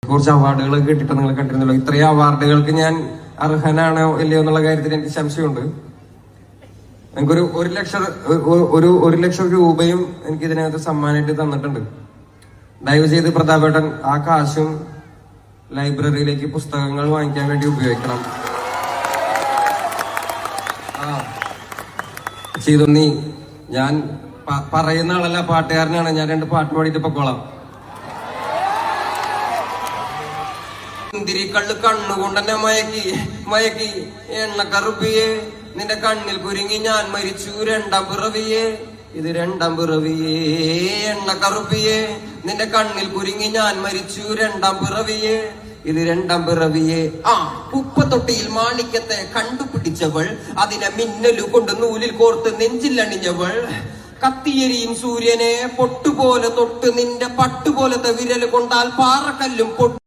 കുറച്ച് അവാർഡുകളൊക്കെ കിട്ടിയിട്ട് നിങ്ങൾ കണ്ടിരുന്നല്ലോ. ഇത്രയും അവാർഡുകൾക്ക് ഞാൻ അർഹനാണോ ഇല്ലയോ എന്നുള്ള കാര്യത്തിൽ എനിക്ക് സംശയമുണ്ട്. എനിക്കൊരു 1,00,000 രൂപയും എനിക്ക് ഇതിനകത്ത് സമ്മാനമായിട്ട് തന്നിട്ടുണ്ട്. ദയവ് ചെയ്ത് പ്രതാപേട്ടൻ ആ കാശും ലൈബ്രറിയിലേക്ക് പുസ്തകങ്ങൾ വാങ്ങിക്കാൻ വേണ്ടി ഉപയോഗിക്കണം. ചെയ്തൊന്നി ഞാൻ പറയുന്ന ആളല്ല, പാട്ടുകാരനാണ് ഞാൻ. 2 പാട്ട് പാടിയിട്ട് പൊക്കോളാം. കള്ള് കണ്ണുകൊണ്ടെന്നെ മയക്കി എണ്ണക്കറുപ്പിയെ നിന്റെ കണ്ണിൽ കുരുങ്ങി ഞാൻ മരിച്ചു 2ാം പിറവിയെ. ഇത് 2ാം പിറവിയെ. എണ്ണക്കറുപ്പിയെ നിന്റെ കണ്ണിൽ കുരുങ്ങി ഞാൻ മരിച്ചു 2ാം പിറവിയെ. ഇത് 2ാം പിറവിയെ. ഉപ്പത്തൊട്ടിയിൽ മാണിക്യത്തെ കണ്ടുപിടിച്ചവൾ, അതിനെ മിന്നലു കൊണ്ട് നൂലിൽ കോർത്ത് നെഞ്ചിൽ അണിഞ്ഞവൾ, കത്തിയെരിയും സൂര്യനെ പൊട്ടുപോലെ തൊട്ട് നിന്റെ പട്ടുപോലത്തെ വിരൽ കൊണ്ടാൽ പാറക്കല്ലും പൊട്ടു